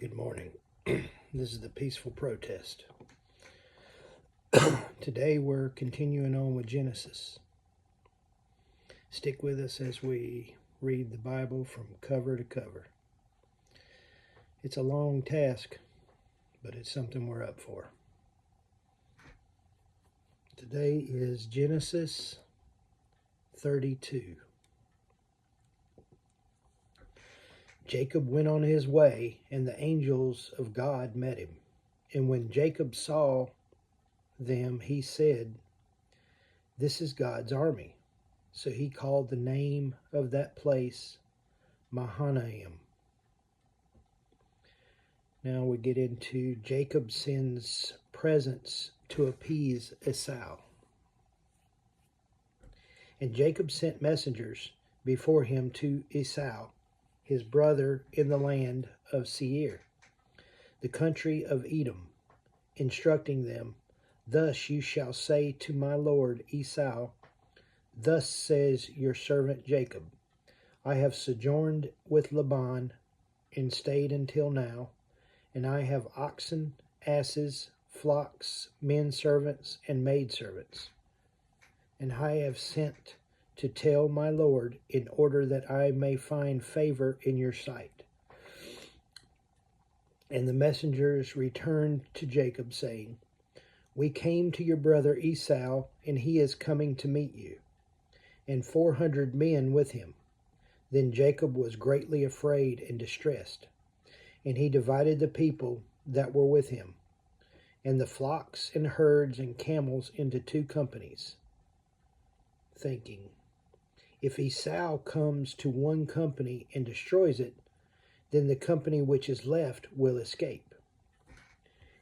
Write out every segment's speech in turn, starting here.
Good morning. This is the Peaceful Protest. Today we're continuing on with Genesis. Stick with us as we read the Bible from cover to cover. It's a long task, but it's something we're up for. Today is Genesis 32. Jacob went on his way, and the angels of God met him. And when Jacob saw them, he said, "This is God's army." So he called the name of that place Mahanaim. Now we get into Jacob sends presents to appease Esau. And Jacob sent messengers before him to Esau, his brother, in the land of Seir, the country of Edom, instructing them, "Thus you shall say to my lord Esau, Thus says your servant Jacob, I have sojourned with Laban and stayed until now, and I have oxen, asses, flocks, men servants, and maidservants. And I have sent to tell my lord, in order that I may find favor in your sight." And the messengers returned to Jacob, saying, "We came to your brother Esau, and he is coming to meet you, and 400 men with him." Then Jacob was greatly afraid and distressed, and he divided the people that were with him, and the flocks and herds and camels into 2 companies, thinking, "If Esau comes to one company and destroys it, then the company which is left will escape."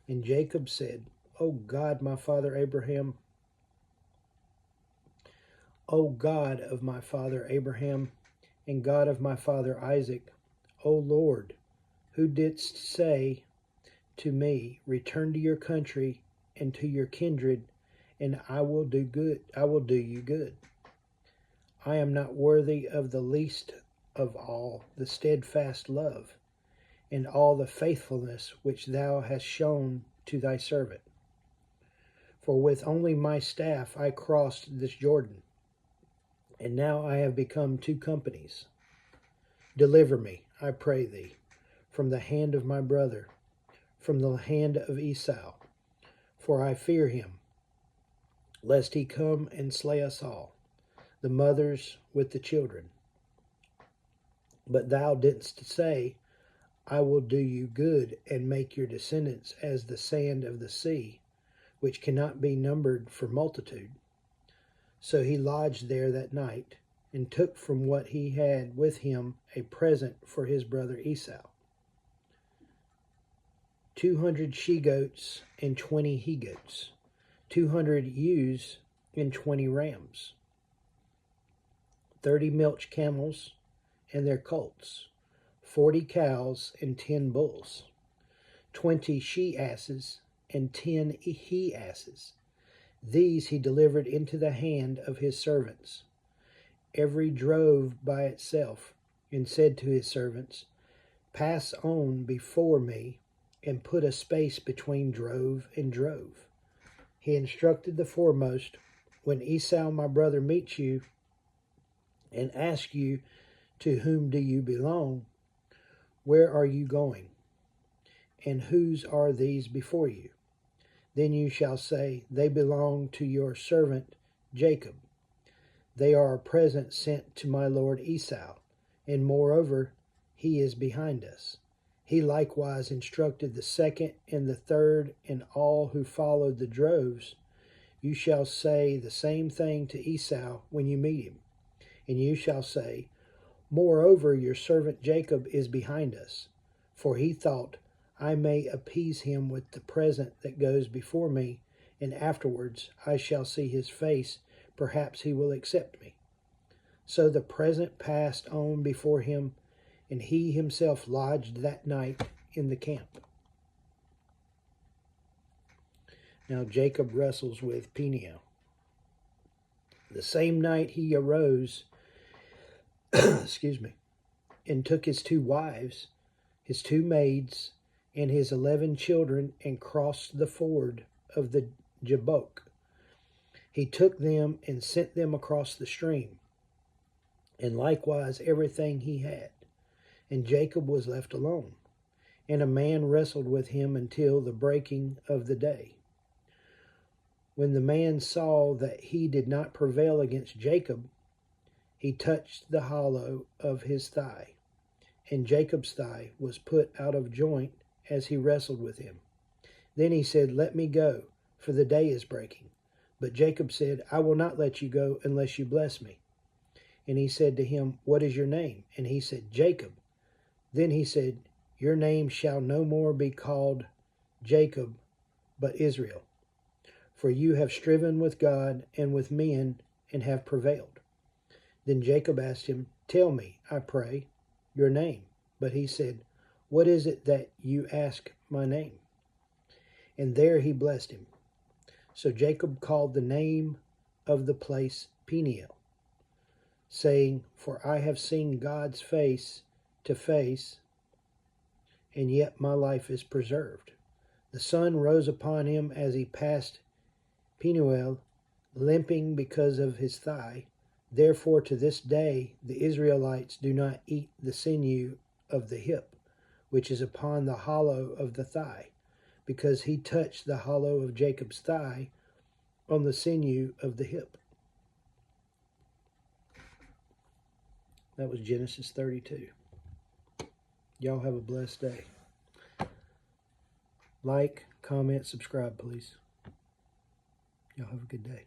And Jacob said, "O God, my father Abraham, O God of my father Abraham, and God of my father Isaac, O Lord, who didst say to me, Return to your country and to your kindred, and I will do you good. I am not worthy of the least of all the steadfast love and all the faithfulness which thou hast shown to thy servant. For with only my staff I crossed this Jordan, and now I have become 2 companies. Deliver me, I pray thee, from the hand of my brother, from the hand of Esau, for I fear him, lest he come and slay us all, the mothers with the children. But thou didst say, I will do you good and make your descendants as the sand of the sea, which cannot be numbered for multitude." So he lodged there that night, and took from what he had with him a present for his brother Esau, 200 she-goats and 20 he-goats, 200 ewes and 20 rams, 30 milch camels and their colts, 40 cows and 10 bulls, 20 she-asses and 10 he-asses. These he delivered into the hand of his servants, every drove by itself, and said to his servants, "Pass on before me, and put a space between drove and drove." He instructed the foremost, "When Esau my brother meets you, and asks you, To whom do you belong? Where are you going? And whose are these before you? Then you shall say, They belong to your servant Jacob. They are a present sent to my lord Esau, and moreover, he is behind us." He likewise instructed the second and the third and all who followed the droves. "You shall say the same thing to Esau when you meet him, and you shall say, Moreover, your servant Jacob is behind us, for he thought, I may appease him with the present that goes before me, and afterwards I shall see his face, perhaps he will accept me." So the present passed on before him, and he himself lodged that night in the camp. Now Jacob wrestles with Peniel. The same night he arose, and took his 2 wives, his 2 maids, and his 11 children, and crossed the ford of the Jabbok. He took them and sent them across the stream, and likewise everything he had. And Jacob was left alone, and a man wrestled with him until the breaking of the day. When the man saw that he did not prevail against Jacob, he touched the hollow of his thigh, and Jacob's thigh was put out of joint as he wrestled with him. Then he said, "Let me go, for the day is breaking." But Jacob said, "I will not let you go unless you bless me." And he said to him, "What is your name?" And he said, "Jacob." Then he said, "Your name shall no more be called Jacob, but Israel. For you have striven with God and with men, and have prevailed." Then Jacob asked him, "Tell me, I pray, your name." But he said, "What is it that you ask my name?" And there he blessed him. So Jacob called the name of the place Peniel, saying, "For I have seen God's face to face, and yet my life is preserved." The sun rose upon him as he passed Penuel, limping because of his thigh. Therefore to this day the Israelites do not eat the sinew of the hip, which is upon the hollow of the thigh, because he touched the hollow of Jacob's thigh on the sinew of the hip. That was Genesis 32. Y'all have a blessed day. Like, comment, subscribe, please. Y'all have a good day.